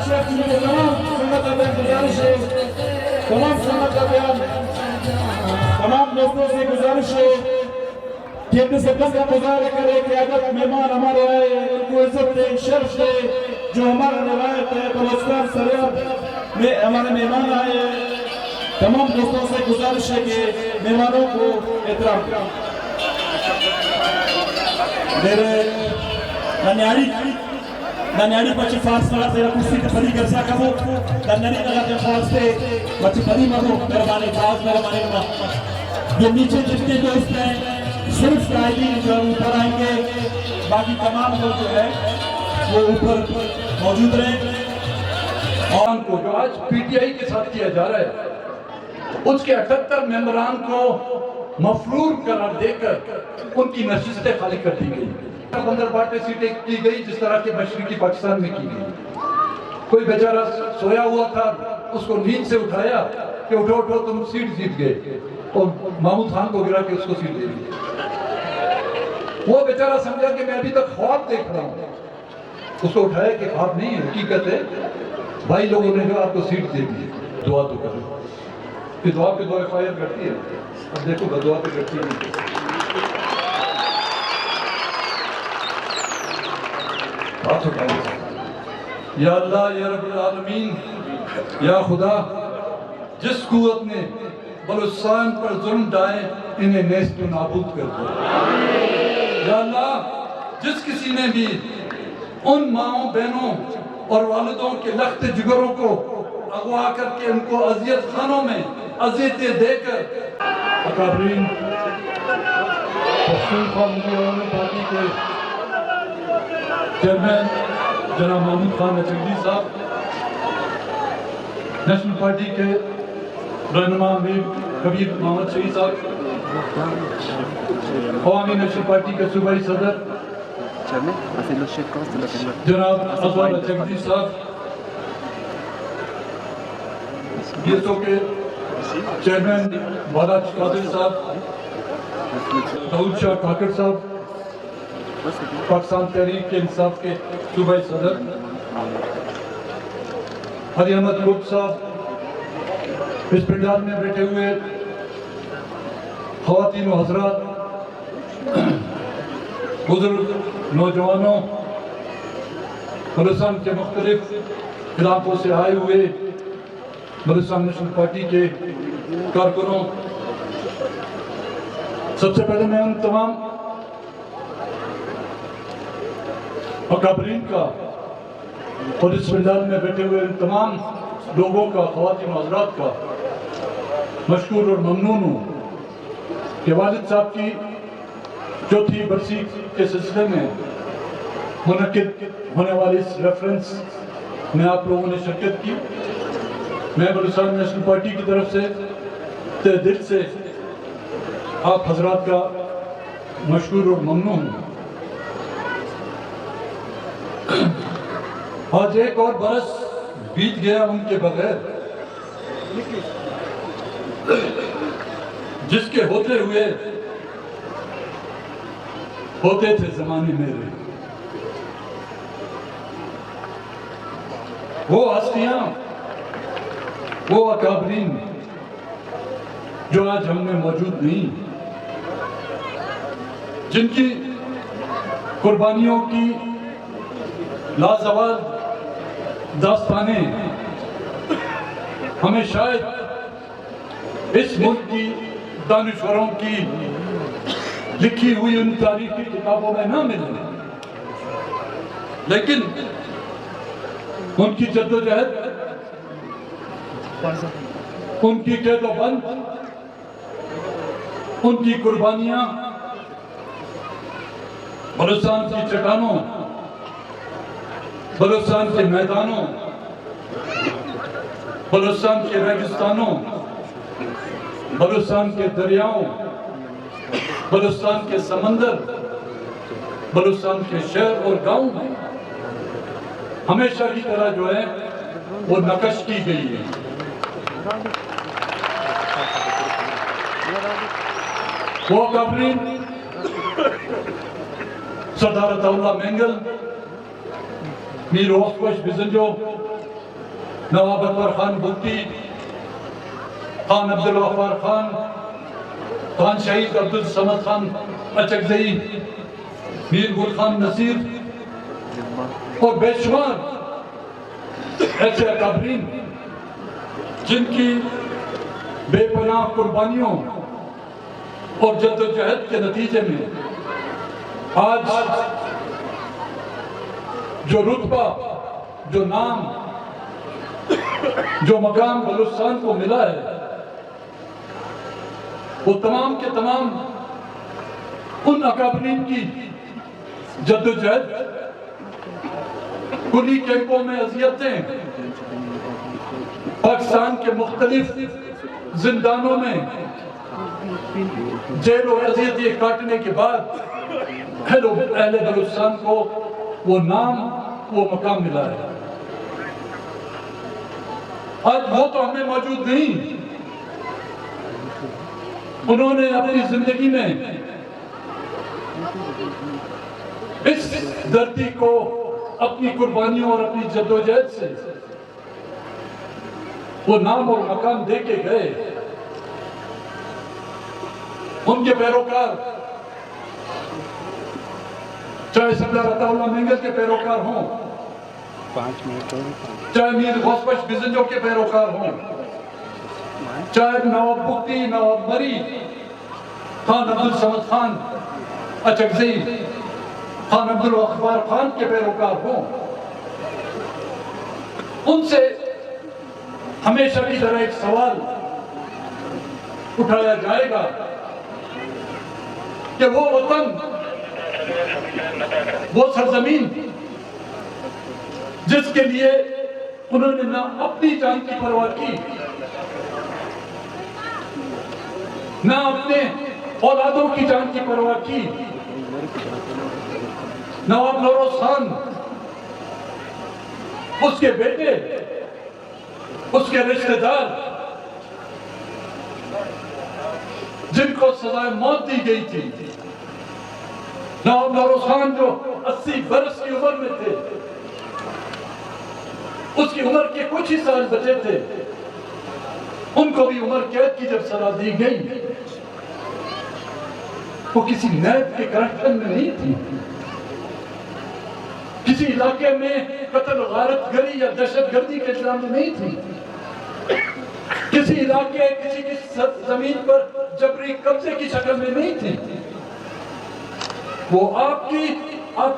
شیخ کی تمام سنت کا گزارش ہے، تمام سنت کا بیان تمام دوستوں سے گزارش ہے کہ اپنے سے کم مظاہرے کرے کہ اگر مہمان ہمارے آئے ان کو عزت دے، شرف دے، جو ہمارا روایت ہے بلوچستان سرحد میں ہمارے مہمان آئے ہیں، تمام دوستوں سے گزارش ہے کہ مہمانوں کو احترام کریں۔ میرے ننیاری بچی فارس نگا تیرا کرسی کے پڑی گرزا کبو ننیاری نگا تیرا فارس تے بچی پڑی مگو مہربانی فارس مہربانی مگو جو نیچے جتنے دوست ہیں صرف قائدین جو اوپر آئیں گے، باقی تمام لوگ جو ہے وہ اوپر موجود رہیں۔ اور کو جو آج پی ٹی آئی کے ساتھ کیا جا رہا ہے اس کے 78 ممبران کو مفرور قرار دے کر ان کی نشستیں خالی کر دی گئی، بندر بانٹے سیٹیں کی گئی جس طرح کے مشرقی پاکستان میں کی گئی۔ کوئی بیچارہ سویا ہوا تھا، اس کو نیند سے اٹھایا کہ اٹھو اٹھو تم سیٹ جیت گئے، اور محمود خان کو گرا کے اس کو سیٹ دے دی۔ وہ بیچارہ سمجھا کہ میں ابھی تک خواب دیکھ رہا ہوں، اس کو اٹھایا کہ خواب نہیں ہے، حقیقت ہے، بھائی لوگوں نے جو آپ کو سیٹ دے دی۔ دعا تو کرو، یہ دعا پہ دعا فائر کرتی ہے، اب دیکھو بدعا پہ کرتی ہے۔ بات اٹھائیں گے، یا اللہ یا رب العالمین، یا خدا جس قوت نے بلوچستان پر ظلم ڈھائے انہیں نیست و نابود کر دو۔ یا اللہ جس کسی نے بھی ان ماؤں بہنوں اور والدوں کے لخت جگروں کو اغوا کر کے ان کو اذیت خانوں میں اذیتیں دے کر اکابرین پختون قومی عوامی پارٹی کے چیئرمین جناب محمود خان اچھگی صاحب، نیشنل پارٹی کے رہنما امیر کبیر محمد شہید صاحب، عوامی نیشنل پارٹی کے صوبائی صدر جناب اضوار اچھگی صاحب، DSO کے چیئرمین بالا قادر صاحب، داؤد شاہ کاکڑ صاحب، پاکستان تحریک کے انصاف کے صوبائی صدر ہری احمد گپ صاحب، اس پنڈال میں بیٹھے ہوئے خواتین و حضرات، بزرگ نوجوانوں، بلوچستان کے مختلف علاقوں سے آئے ہوئے بلوچستان نیشنل پارٹی کے کارکنوں، سب سے پہلے میں ان تمام اکابرین کا اور اس پنڈال میں بیٹھے ہوئے ان تمام لوگوں کا، خواتین و حضرات کا مشکور اور ممنون ہوں کہ والد صاحب کی چوتھی برسی کے سلسلے میں منعقد ہونے والی اس ریفرنس میں آپ لوگوں نے شرکت کی۔ میں بلوچستان نیشنل پارٹی کی طرف سے تہ دل سے آپ حضرات کا مشکور اور ممنون ہوں۔ آج ایک اور برس بیت گیا ان کے بغیر، جس کے ہوتے ہوئے ہوتے تھے زمانے میرے، وہ ہستیاں، وہ اکابرین جو آج ہم میں موجود نہیں، جن کی قربانیوں کی لازوال داستانیں ہمیں شاید اس ملک کی دانشوروں کی لکھی ہوئی ان تاریخی کتابوں میں نہ ملیں، لیکن ان کی جدوجہد، ان کی قید و بند، ان کی قربانیاں بلوچستان کی چٹانوں، بلوچستان کے میدانوں، بلوچستان کے ریگستانوں، بلوچستان کے دریاؤں، بلوچستان کے سمندر، بلوچستان کے شہر اور گاؤں میں ہمیشہ کی طرح جو ہے وہ نقش کی گئی ہے۔ وہ اکابرین سردار عطا اللہ مینگل، میر ہوسکوش بزنجو، نواب اکبر خان بگٹی، خان عبدالغفار خان، خان شہید عبدالصمد خان اچکزئی، میر گل خان نصیر اور بے شمار ایسے اکابرین جن کی بے پناہ قربانیوں اور جد و جہد کے نتیجے میں آج جو رتبہ، جو نام، جو مقام بلوچستان کو ملا ہے، وہ تمام کے تمام ان اکابرین کی جد و جہد، کلی کیمپوں میں اذیتیں، پاکستان کے مختلف زندانوں میں جیل و اذیتیں کاٹنے کے بعد اہل بلوچستان کو وہ نام، وہ مقام ملا ہے۔ آج وہ تو ہمیں موجود نہیں، انہوں نے اپنی زندگی میں اس دھرتی کو اپنی قربانیوں اور اپنی جدوجہد سے وہ نام اور مقام دے کے گئے۔ ان کے پیروکار چاہے سردار عطا اللہ مینگل کے پیروکار ہوں، چاہے میر غوث بخش بزنجو کے پیروکار ہوں، چاہے نواب بگٹی، نواب مری، خان عبدالصمد خان اچکزئی، خان عبدالغفار خان کے پیروکار ہوں، ان سے ہمیشہ کی طرح ایک سوال اٹھایا جائے گا کہ وہ وطن، وہ سرزمین جس کے لیے انہوں نے نہ اپنی جان کی پرواہ کی، نہ اپنے اولادوں کی جان کی پرواہ کی، نواب نوروز خان، اس کے بیٹے، اس کے رشتہ دار جن کو سزائے موت دی گئی تھی، نواب نوروز خان جو 80 برس کی عمر میں تھے، اس کی عمر کے کچھ ہی سال بچے تھے، ان کو بھی عمر قید کی جب سزا دی گئی، وہ کسی نیب کے کرپشن میں نہیں تھی، کسی علاقے میں قتل غارت گری یا دہشت گردی کے الزام میں نہیں تھی، کسی علاقے، کسی کی زمین پر جبری قبضے کی شکل میں نہیں تھی، وہ آپ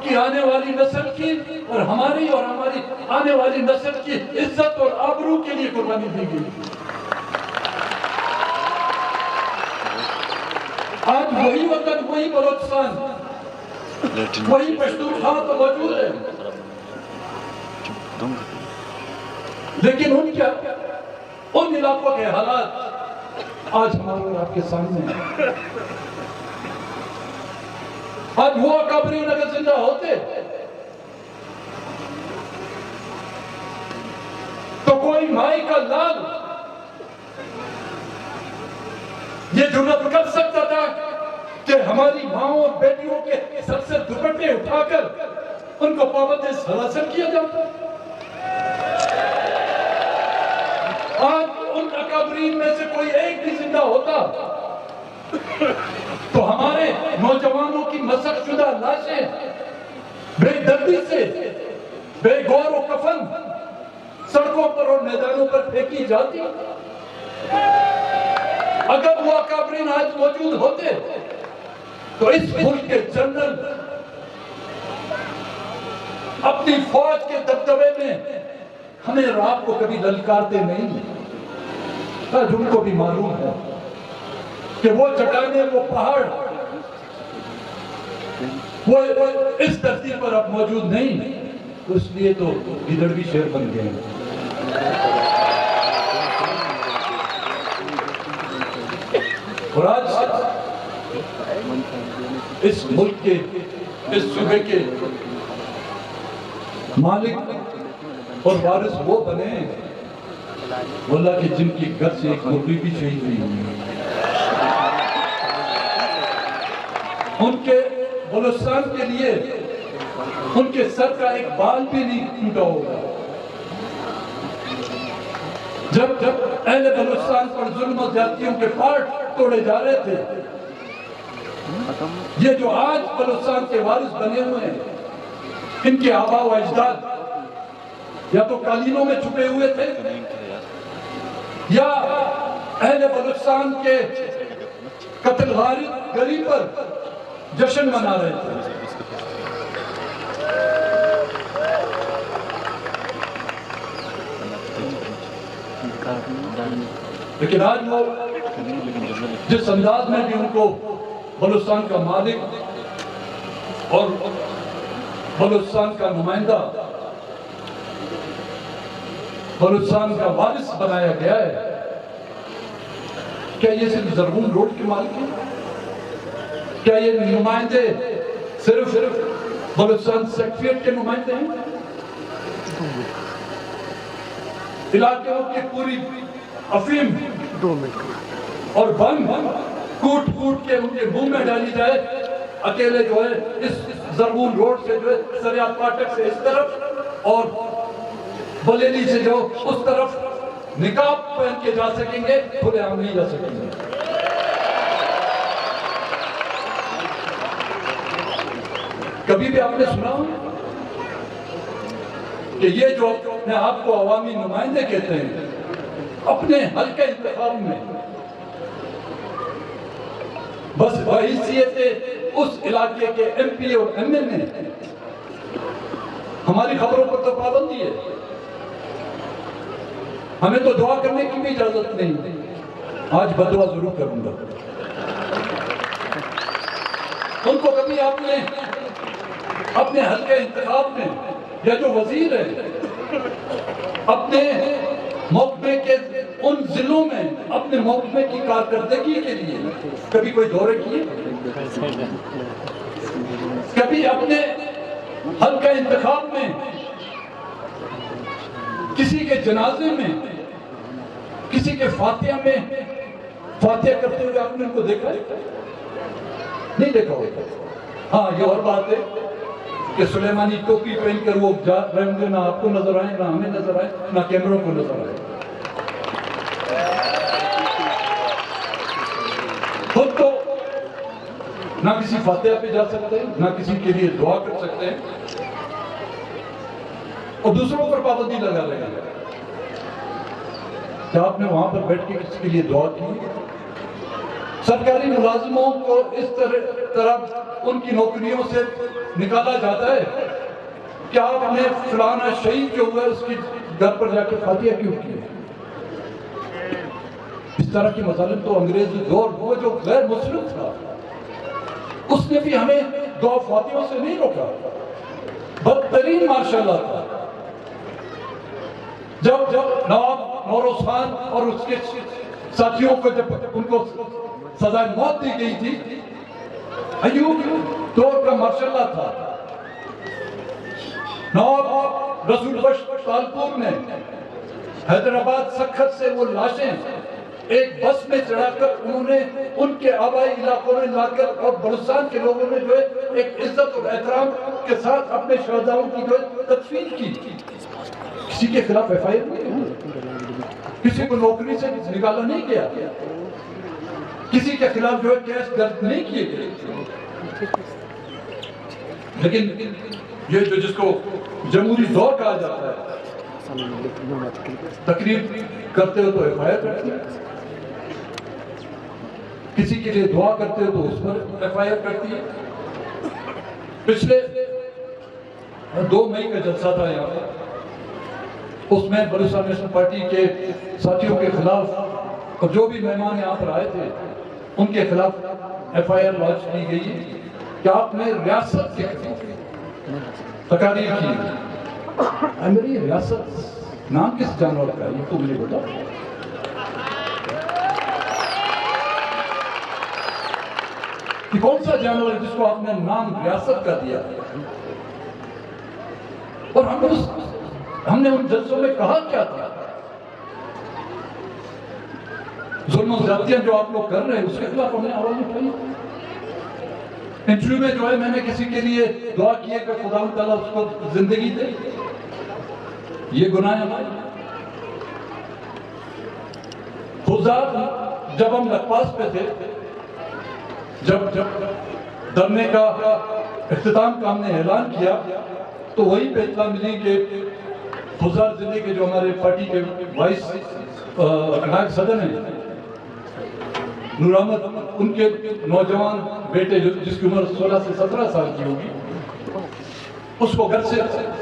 کی آنے والی نسل کی اور ہماری آنے والی نسل کی عزت اور آبرو کے لیے قربانی دی گئی۔ آج وہی وطن، وہی بلوچستان، وہی پشتونخوا تو موجود ہے، لیکن ان علاقوں کے حالات آج ہمارے اور آپ کے سامنے ہیں۔ آج وہ اکابرین اگر زندہ ہوتے تو کوئی مائی کا لال یہ جرأت کر سکتا تھا کہ ہماری ماؤں اور بیٹیوں کے سر سے دوپٹے اٹھا کر ان کو پابند سلاسل کیا جاتا؟ آج ان اکابرین میں سے کوئی ایک بھی زندہ ہوتا تو ہمارے نوجوانوں کی مسخ شدہ لاشیں بے دردی سے، بے غور و کفن سڑکوں پر اور میدانوں پر پھینکی جاتی۔ اگر وہ اکابرین آج موجود ہوتے تو اس ملک کے جنرل اپنی فوج کے دبدبے میں ہمیں اور آپ کو کبھی للکارتے نہیں۔ آج ان کو بھی معلوم ہے کہ وہ چٹانیں، وہ پہاڑ، وہ اس دھرتی پر اب موجود نہیں، اس لیے تو گدڑ بھی شیر بن گئے ہیں۔ اور آج اس ملک کے، اس صوبے کے مالک اور وارث وہ بنے اللہ کے جن کی گھر سے ایک مرغی بھی شہید نہیں ہوئی، ان کے بلوچستان کے لیے ان کے سر کا ایک بال بھی نہیں ٹوٹا ہوگا۔ جب اہل بلوچستان پر ظلم و زیادتیوں کے پارٹ توڑے جا رہے تھے، یہ جو آج بلوچستان کے وارث بنے ہوئے ہیں، ان کے آبا و اجداد یا تو قالینوں میں چھپے ہوئے تھے یا اہل بلوچستان کے قتل گری پر جشن منا رہے تھے۔ لیکن آج وہ جس انداز میں بھی ان کو بلوچستان کا مالک اور بلوچستان کا نمائندہ، بلوچستان کا وارث بنایا گیا ہے، کیا یہ صرف زرغون روڈ کے مالک ہیں؟ کیا یہ نمائندے صرف بلوچستان سیکریٹریٹ کے نمائندے ہیں؟ علاقوں کی پوری افیم اور بن کوٹ کوٹ کے ان کے منہ میں ڈالی جائے، اکیلے جو ہے اس زرغون روڈ سے جو ہے سریعت پاٹک سے اس طرف اور بلیلی سے جو اس طرف نقاب پہن کے جا سکیں گے، کھلے عام نہیں جا سکیں گے۔ کبھی بھی آپ نے سنا کہ یہ جو اپنے آپ کو عوامی نمائندے کہتے ہیں، اپنے حلقہ انتخاب میں بس بحیثیت اس علاقے کے ایم پی اور ایم ایل اے ہماری خبروں پر تو پابندی ہے، ہمیں تو دعا کرنے کی بھی اجازت نہیں، آج بدعا ضرور کروں گا۔ ان کو کبھی آپ نے اپنے حلقہ انتخاب میں یا جو وزیر ہے اپنے محکمے کے ان ضلعوں میں اپنے محکمے کی کارکردگی کے لیے کبھی کوئی دورے کیے؟ کبھی اپنے حلقہ انتخاب میں کسی کے جنازے میں، کسی کے فاتحہ میں فاتحہ کرتے ہوئے آپ نے ان کو دیکھا ہے؟ نہیں دیکھا ہوگا۔ ہاں یہ اور بات ہے کہ سلیمانی ٹوپی پہن کر وہ جا رہے ہوں گے، نہ آپ کو نظر آئے، نہ ہمیں نظر آئے، نہ کیمروں کو نظر آئے۔ خود تو نہ کسی فاتحہ پہ جا سکتے ہیں، نہ کسی کے لیے دعا کر سکتے ہیں، اور دوسروں پر پابندی لگا رہے ہیں۔ کیا آپ نے وہاں پر بیٹھ کے کسی کے لیے دعا کی؟ سرکاری ملازموں کو اس طرح ان کی نوکریوں سے نکالا جاتا ہے، کیا آپ نے فلانا شہید جو ہوا ہے اس کی گھر پر جا کے فاتحہ کیوں کی؟ اس طرح کی مظالم تو انگریز دور وہ جو غیر مسلم تھا اس نے بھی ہمیں دعا فاتحوں سے نہیں روکا، بدترین ماشاءاللہ تھا۔ جب نواب نوروز خان اور اس کے ساتھیوں کو جب ان کو سزائے موت دی گئی تھی، ایوب دور کا ماشاءاللہ تھا۔ نواب رسول بخش تالپور نے حیدرآباد سکھت سے وہ لاشیں ایک بس میں چڑھا کر انہوں نے ان کے آبائی علاقوں میں لا کر، اور بلوچستان کے لوگوں نے جو ہے ایک عزت اور احترام کے ساتھ اپنے شہداؤں کی جو ہے تدفین کی۔ کسی کے خلاف ایف آئی آر نہیں ہے، کسی کو نوکری سے نکالا نہیں گیا، کسی کے خلاف جو ہے کیس درج نہیں کیے گئے۔ لیکن یہ جو جس کو جمہوری دور کہا جاتا ہے، تقریر کرتے ہو تو ایف آئی آر کرتے ہیں، کسی کے لیے دعا کرتے ہو تو اس پر ایف آئی آر کرتی ہے۔ پچھلے 2 مئی کا جلسہ تھا یہاں پر، اس میں بلوچستان نیشنل پارٹی کے ساتھیوں کے خلاف اور جو بھی مہمان یہاں پر آئے تھے ان کے خلاف ایف آئی آر لانچ کی گئی کہ آپ نے ریاست کے تقاریر کی۔ میری ریاست نام کس جانور کا ہے یہ تو مجھے بتا۔ کہ کون سا جانور ہے جس کو آپ نے نام ریاست کا دیا؟ اور ہم نے ان جلسوں میں کہا کیا تھا؟ ظلم و زیادتیاں جو آپ لوگ کر رہے ہیں اس کے خلاف ہم نے آواز اٹھائی۔ انٹرویو میں جو ہے میں نے کسی کے لیے دعا کی ہے کہ خدا تعالیٰ اس کو زندگی دے، یہ گناہ ہے ہمارے۔ خزاد جب ہم لکپاس پہ تھے، جب دھرنے کا اختتام کا ہم نے اعلان کیا تو وہی پہ اطلاع ملی کہ خزاد ضلع کے جو ہمارے پارٹی کے وائس نائب صدر ہیں نور احمد، ان کے نوجوان بیٹے جس کی عمر 16 سے 17 سال کی ہوگی، اس کو گھر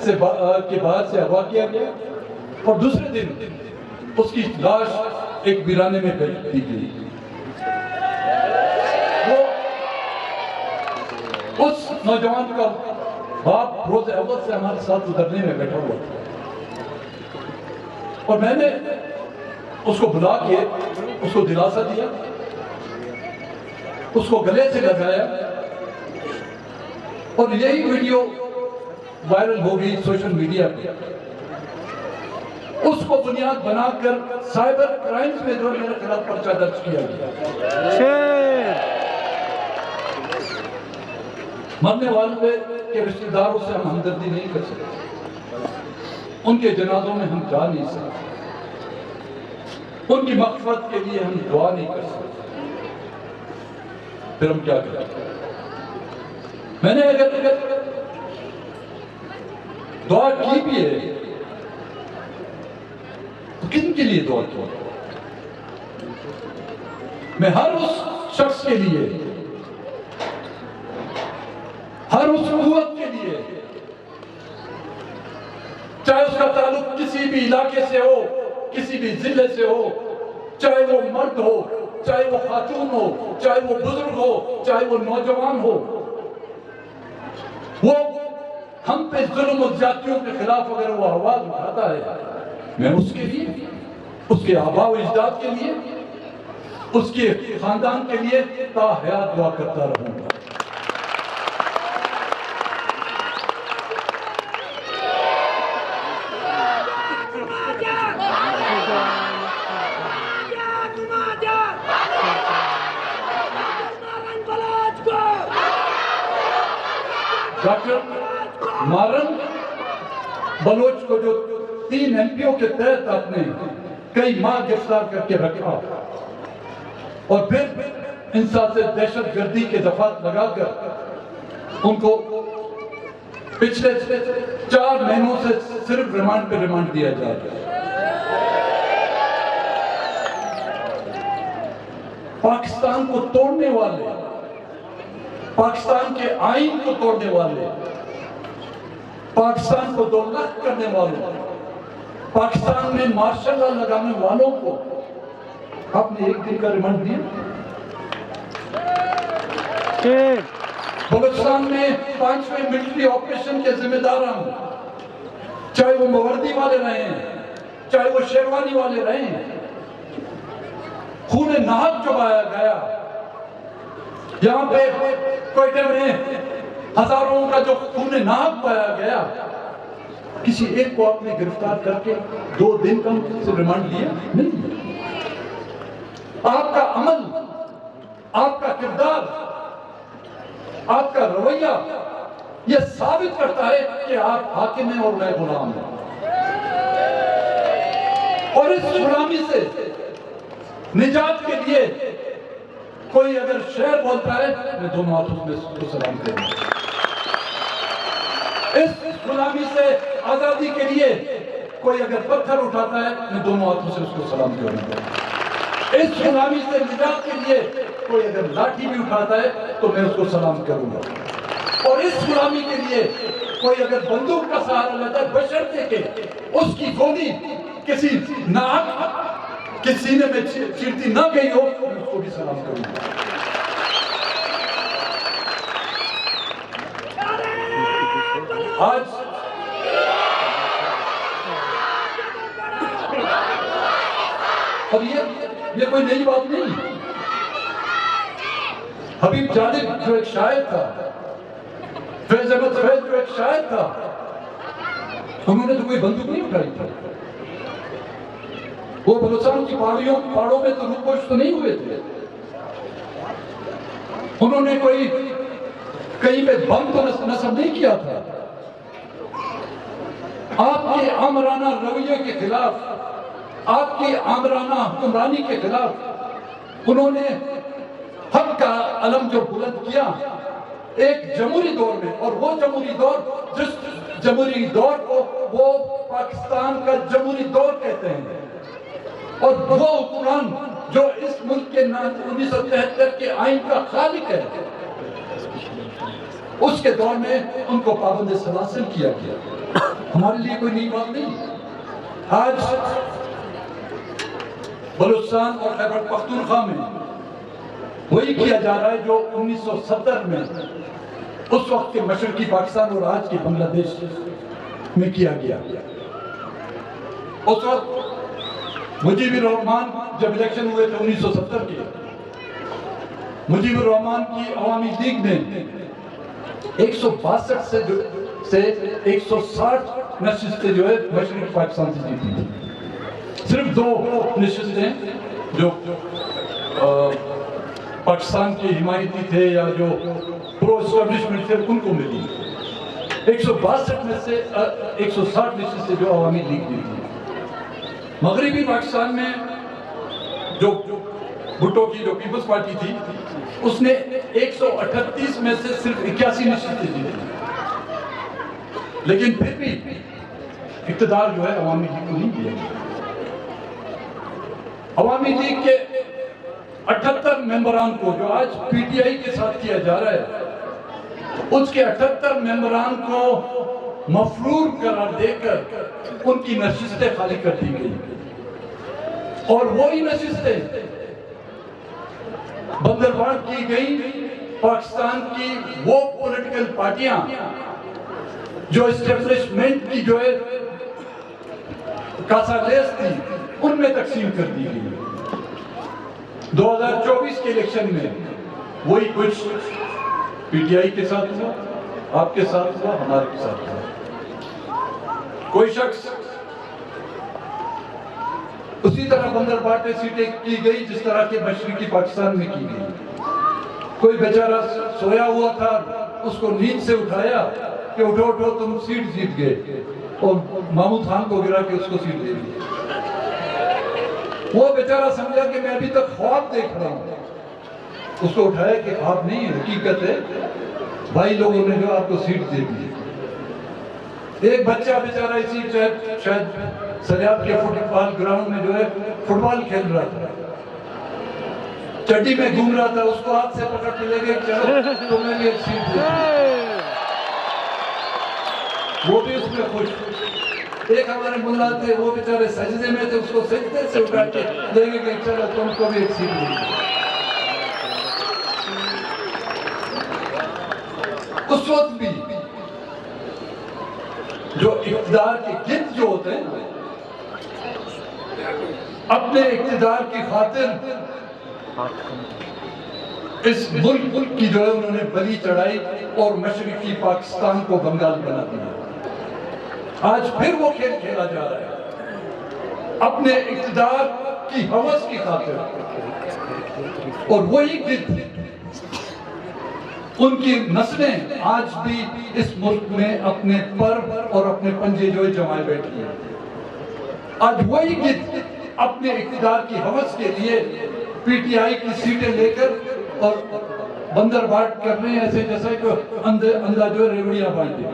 سے باہر سے اغوا کیا گیا اور دوسرے دن اس کی لاش ایک ویرانے میں پھینک دی گئی۔ وہ اس نوجوان کا باپ روز اول سے ہمارے ساتھ گزرنے میں بیٹھا ہوا تھا اور میں نے اس کو بلا کے اس کو دلاسا دیا، اس کو گلے سے لگایا اور یہی ویڈیو وائرل ہو گئی سوشل میڈیا پہ۔ اس کو بنیاد بنا کر سائبر کرائمز میں جو میرے خلاف پرچہ درج کیا گیا۔ مرنے والے کے رشتہ داروں سے ہم ہمدردی نہیں کر سکتے، ان کے جنازوں میں ہم جا نہیں سکتے، ان کی مغفرت کے لیے ہم دعا نہیں کر سکتے، پھر ہم کیا کریں؟ میں نے اگر دعا کی بھی ہے تو کن کے لیے دعا کی؟ میں ہر اس شخص کے لیے، ہر اس قوت کے لیے، چاہے اس کا تعلق کسی بھی علاقے سے ہو، کسی بھی ضلع سے ہو، چاہے وہ مرد ہو، چاہے وہ خاتون ہو، چاہے وہ بزرگ ہو، چاہے وہ نوجوان ہو، وہ ہم پہ ظلم و زیادتیوں کے خلاف اگر وہ آواز اٹھاتا ہے، میں اس کے لیے، اس کے آباء و اجداد کے لیے، اس کے خاندان کے لیے تا حیات دعا کرتا رہوں گا۔ ڈاکٹر مارن بلوچ کو جو 3 ایم پیوں کے تحت آپ نے کئی ماہ گرفتار کر کے رکھا اور پھر انسان سے دہشت گردی کے دفعات لگا کر ان کو پچھلے 4 مہینوں سے صرف ریمانڈ پہ ریمانڈ دیا جا رہا ہے۔ پاکستان کو توڑنے والے، پاکستان کے آئین کو توڑنے والے، پاکستان کو 2 لاکھ کرنے والوں، پاکستان میں مارشل لا لگانے والوں کو آپ نے 1 دن کا ریمانڈ دیا۔ بلوچستان میں 5ویں ملٹری آپریشن کے ذمہ داران، چاہے وہ موردی والے رہے ہیں، چاہے وہ شیروانی والے رہے ہیں، خون نہاد چبایا گیا۔ یہاں پہ کوئٹہ میں ہزاروں کا جو خون نہاد پایا گیا، کسی ایک کو آپ نے گرفتار کر کے 2 دن کا سے ریمانڈ لیا نہیں۔ آپ کا عمل، آپ کا کردار، آپ کا رویہ یہ ثابت کرتا ہے کہ آپ حاکم ہیں اور میں غلام ہوں، اور اس غلامی سے نجات کے لیے کوئی اگر شعر بولتا ہے میں 2 ہاتھوں میں اس کو سلام کروں گا۔ اس غلامی سے آزادی کے لیے کوئی اگر پتھر اٹھاتا ہے میں 2 ہاتھوں سے اس کو سلام کروں گا۔ اس غلامی سے نجات کے لیے کوئی اگر لاٹھی بھی اٹھاتا ہے تو میں اس کو سلام کروں گا، اور اس غلامی کے لیے کوئی اگر بندوق کا سہارا لیتا ہے بشرطے کہ اس کی گولی کسی ناحق کے سینے میں چیرتی نہ گئی ہو میں اس کو بھی سلام کروں گا۔ آج اب یہ کوئی نئی بات نہیں۔ حبیب جالب جو ایک شاعر تھا، فیض احمد فیض جو ایک شاعر تھا، انہوں نے تو کوئی بندوق نہیں اٹھائی تھی۔ وہ بلوچستان کی پہاڑوں میں تو روپوش تو نہیں ہوئے تھے، انہوں نے کوئی کہیں پہ بم تو نصب نہیں کیا تھا۔ آپ کے آمرانہ رویے کے خلاف آپ کی آمرانہ حکمرانی کے خلاف انہوں نے حق کا علم جو بلند کیا ایک جمہوری دور میں، اور وہ جمہوری دور جس جمہوری دور کو وہ پاکستان کا جمہوری دور کہتے ہیں، اور وہ حکمران جو اس ملک کے 1973 کے آئین کا خالق ہے، اس کے دور میں ان کو پابند سلاسل کیا گیا۔ ہمارے لیے کوئی نئی بات نہیں۔ آج بلوچستان اور خیبر پختونخوا میں وہی کیا جا رہا ہے جو 1970 میں اس وقت کے مشرقی پاکستان اور آج کے بنگلہ دیش میں کیا گیا۔ اس وقت مجیب الرحمان جب الیکشن ہوئے تھے 1970 کے، مجیب الرحمان کی عوامی لیگ نے 162 سے 160 نشستیں جو ہے مشرقی پاکستان سے جیتی تھی۔ صرف 2 نشستیں جو پاکستان کے حمایتی تھے یا جو پرو اسٹیبلشمنٹ تھے ان کو ملی۔ 162 میں سے 160 نشستیں جو عوامی لیگ دی تھی۔ مغربی پاکستان میں جو بھٹو کی جو پیپلز پارٹی تھی اس نے 138 میں سے صرف 81 نشستیں جیتی، لیکن پھر بھی اقتدار جو ہے عوامی لیگ کو نہیں دیا گیا۔ عوامی لیگ کے 78 ممبران کو جو آج پی ٹی آئی کے ساتھ کیا جا رہا ہے، اس کے 78 ممبران کو مفرور قرار دے کر ان کی نشستیں خالی کر دی گئی، اور وہی نشستیں بندرباڑ کی گئی پاکستان کی وہ پولیٹیکل پارٹیاں جو اسٹیبلشمنٹ کی جو ہے کاسالیس تھی ان میں تقسیم کر دی گئی۔ 2024 کے الیکشن میں وہی کچھ پی ٹی آئی کے ساتھ ہوا، آپ کے ساتھ ہوا، ہمارے کے ساتھ ہوا۔ کوئی شخص اسی طرح بندرباڑ میں سیٹیں کی گئی جس طرح کے مشرقی پاکستان میں کی گئی۔ کوئی بیچارہ سویا ہوا تھا، اس کو نیند سے اٹھایا کہ اٹھو اٹھو تم سیٹ جیت گئے، اور محمود خان کو گرا کے اس کو سیٹ دے دی۔ وہ بیچارہ سمجھا کہ میں ابھی تک خواب دیکھ رہا ہوں، اس کو اٹھایا کہ خواب نہیں ہے، حقیقت ہے، بھائی لوگوں نے جو آپ کو سیٹ دے دی۔ ایک بچہ بیچارہ اسی شاید سریاب کے فٹ بال گراؤنڈ میں جو ہے فٹ بال کھیل رہا تھا، چڈی میں گھوم رہا تھا، اس کو ہاتھ سے پکڑ کے لے گئے، چلو تمہیں بھی ایک سیٹ دے دی۔ وہ بھی اس میں خوش۔ ایک ہمارے ملا تھے، وہ بیچارے سجدے میں تھے، اس کو سجدے سے اٹھا کے لے گئے کہ چلو تم کو بھی ایک سیٹ دے دی۔ اس وقت بھی جو اقتدار کے گرد جو ہوتے ہیں اپنے اقتدار کی خاطر اس ملک کی جو ہے انہوں نے بلی چڑھائی اور مشرقی پاکستان کو بنگال بنا دیا۔ آج پھر وہ کھیل کھیلا جا رہا ہے اپنے اقتدار کی ہوس کی خاطر، اور وہی گرد ان کی نسلیں آج بھی اس ملک میں اپنے پر اور اپنے پنجے جو جمائے بیٹھی ہیں۔ آج وہی گرد اپنے اقتدار کی ہوس کے لیے پی ٹی آئی کی سیٹیں لے کر اور بندر باٹ کر رہے ہیں، ایسے جیسا کہ اندھا جو ریوڑیاں بانٹ دیں۔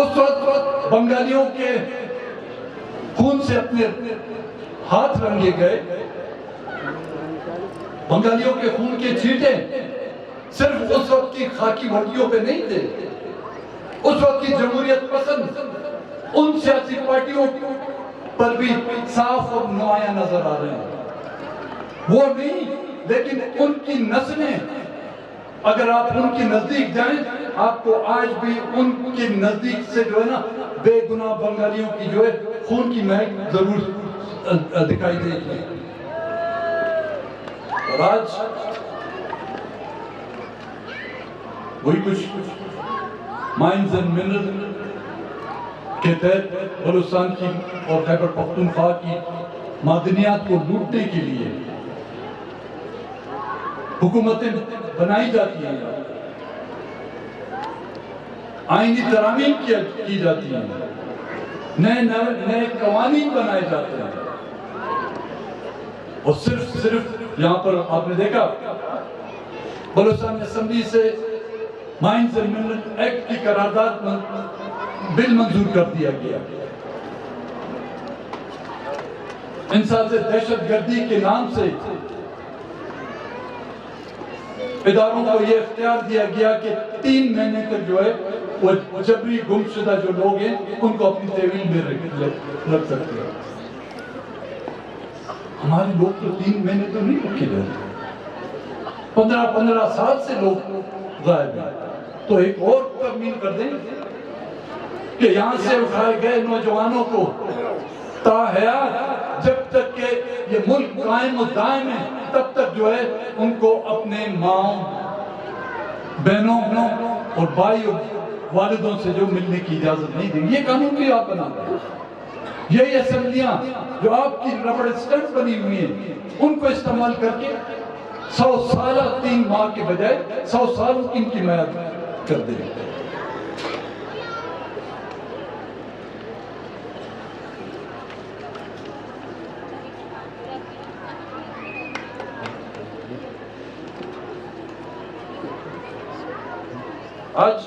اس وقت بنگالیوں کے خون سے اپنے ہاتھ رنگے گئے، بنگالیوں کے خون کے چھینٹے صرف اس وقت کی خاکی وردیوں پہ نہیں تھے، اس وقت کی جمہوریت پسند ان سیاسی پارٹیوں پر بھی صاف اور نمایاں نظر آ رہے ہیں۔ وہ نہیں، لیکن ان کی نسلیں اگر آپ ان کے نزدیک جائیں آپ کو آج بھی ان کے نزدیک سے جو ہے نا بے گناہ بنگالیوں کی جو ہے خون کی مہک ضرور دکھائی دے گی۔ اور آج وہی کچھ مائنز اینڈ منرل کے تحت بلوچستان کی اور خیبر پختونخوا کی معدنیات کو لوٹنے کے لیے حکومتیں بنائی جاتی ہیں، آئینی ترامیم کی جاتی ہیں، نئے قوانین بنائے جاتے ہیں. اور صرف یہاں پر آپ نے دیکھا بلوچستان اسمبلی سے مائنز اینڈ منرل ایکٹ کی قرارداد بل منظور کر دیا گیا. انسان سے دہشت گردی کے نام سے اداروں کو یہ اختیار دیا گیا کہ 3 مہینے تک جو ہے وہ جبری گم شدہ جو لوگ ہیں ان کو اپنی تحویل میں رکھ سکتے ہیں. ہمارے لوگ تو 3 مہینے تو نہیں رکھے جاتے, 15 سال سے لوگ غائب ہیں. تو ایک اور ترمیم کر دیں کہ یہاں سے اٹھائے گئے نوجوانوں کو تاحیات جب تک کہ یہ ملک قائم و دائم ہے تب تک جو ہے ان کو اپنے ماں بہنوں اور بھائی اور والدوں سے جو ملنے کی اجازت نہیں دیں. یہ قانون بھی آپ بناتے ہیں. یہی اسمبلیاں جو آپ کی ربڑ اسٹمپ بنی ہوئی ہیں ان کو استعمال کر کے 100 سالہ 3 ماہ کے بجائے 100 سال ان کی میعاد کر دیں. آج